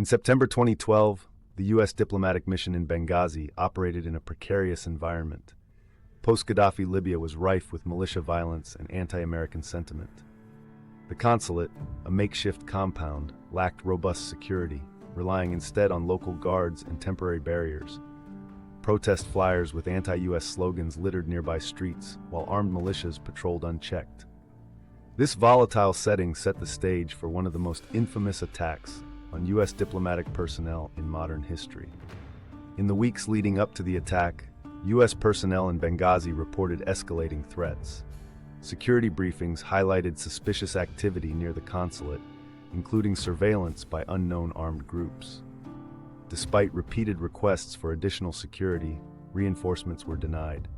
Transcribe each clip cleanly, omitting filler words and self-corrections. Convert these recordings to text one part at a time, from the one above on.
In September 2012, the U.S. diplomatic mission in Benghazi operated in a precarious environment. Post-Gaddafi Libya was rife with militia violence and anti-American sentiment. The consulate, a makeshift compound, lacked robust security, relying instead on local guards and temporary barriers. Protest flyers with anti-U.S. slogans littered nearby streets, while armed militias patrolled unchecked. This volatile setting set the stage for one of the most infamous attacks on U.S. diplomatic personnel in modern history. In the weeks leading up to the attack, U.S. personnel in Benghazi reported escalating threats. Security briefings highlighted suspicious activity near the consulate, including surveillance by unknown armed groups. Despite repeated requests for additional security, reinforcements were denied.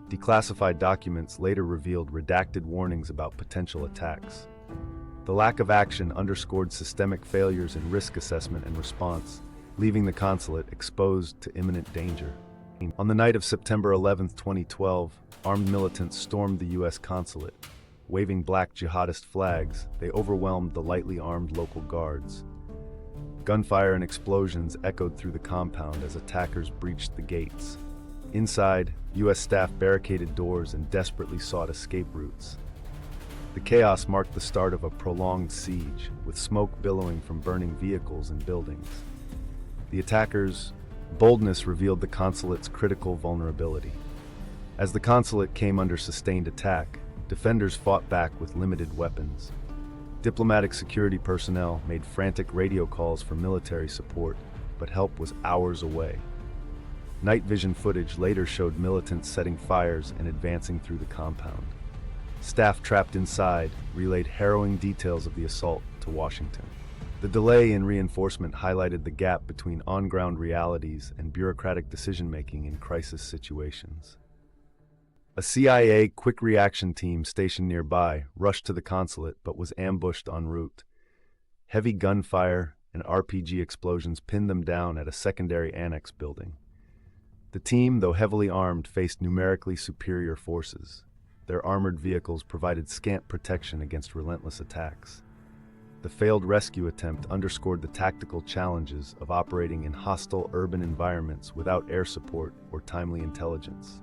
Declassified documents later revealed redacted warnings about potential attacks. The lack of action underscored systemic failures in risk assessment and response, leaving the consulate exposed to imminent danger. On the night of September 11, 2012, armed militants stormed the U.S. consulate. Waving black jihadist flags, they overwhelmed the lightly armed local guards. Gunfire and explosions echoed through the compound as attackers breached the gates. Inside, U.S. staff barricaded doors and desperately sought escape routes. The chaos marked the start of a prolonged siege, with smoke billowing from burning vehicles and buildings. The attackers' boldness revealed the consulate's critical vulnerability. As the consulate came under sustained attack, defenders fought back with limited weapons. Diplomatic security personnel made frantic radio calls for military support, but help was hours away. Night vision footage later showed militants setting fires and advancing through the compound. Staff trapped inside relayed harrowing details of the assault to Washington. The delay in reinforcement highlighted the gap between on-ground realities and bureaucratic decision-making in crisis situations. A CIA quick reaction team stationed nearby rushed to the consulate but was ambushed en route. Heavy gunfire and RPG explosions pinned them down at a secondary annex building. The team, though heavily armed, faced numerically superior forces. Their armored vehicles provided scant protection against relentless attacks. The failed rescue attempt underscored the tactical challenges of operating in hostile urban environments without air support or timely intelligence.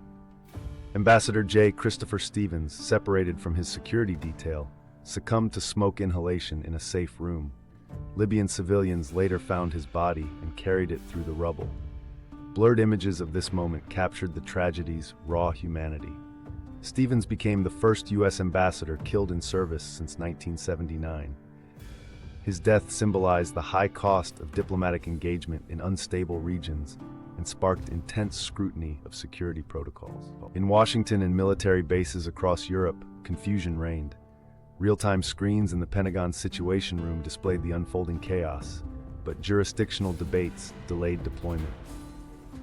Ambassador J. Christopher Stevens, separated from his security detail, succumbed to smoke inhalation in a safe room. Libyan civilians later found his body and carried it through the rubble. Blurred images of this moment captured the tragedy's raw humanity. Stevens became the first U.S. ambassador killed in service since 1979. His death symbolized the high cost of diplomatic engagement in unstable regions and sparked intense scrutiny of security protocols. In Washington and military bases across Europe, confusion reigned. Real-time screens in the Pentagon's Situation Room displayed the unfolding chaos, but jurisdictional debates delayed deployment.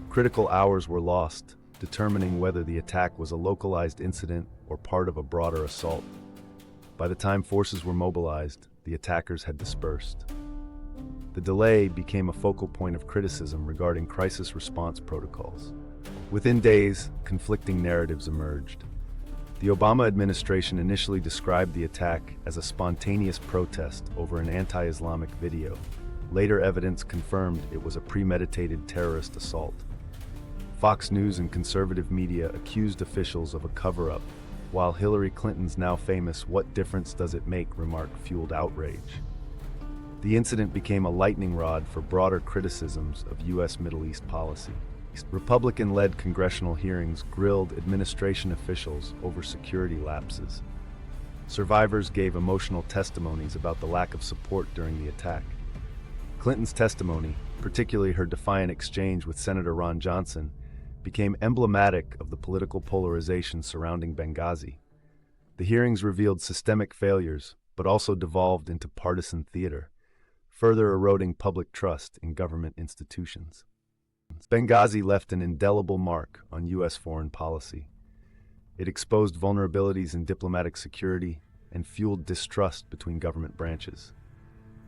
Critical hours were lost, determining whether the attack was a localized incident or part of a broader assault. By the time forces were mobilized, the attackers had dispersed. The delay became a focal point of criticism regarding crisis response protocols. Within days, conflicting narratives emerged. The Obama administration initially described the attack as a spontaneous protest over an anti-Islamic video. Later evidence confirmed it was a premeditated terrorist assault. Fox News and conservative media accused officials of a cover-up, while Hillary Clinton's now famous "What difference does it make?" remark fueled outrage. The incident became a lightning rod for broader criticisms of U.S. Middle East policy. Republican-led congressional hearings grilled administration officials over security lapses. Survivors gave emotional testimonies about the lack of support during the attack. Clinton's testimony, particularly her defiant exchange with Senator Ron Johnson, became emblematic of the political polarization surrounding Benghazi. The hearings revealed systemic failures, but also devolved into partisan theater, further eroding public trust in government institutions. Benghazi left an indelible mark on U.S. foreign policy. It exposed vulnerabilities in diplomatic security and fueled distrust between government branches.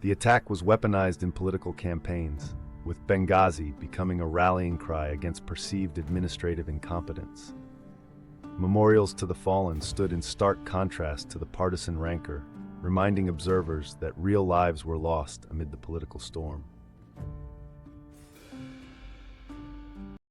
The attack was weaponized in political campaigns, with Benghazi becoming a rallying cry against perceived administrative incompetence. Memorials to the fallen stood in stark contrast to the partisan rancor, reminding observers that real lives were lost amid the political storm.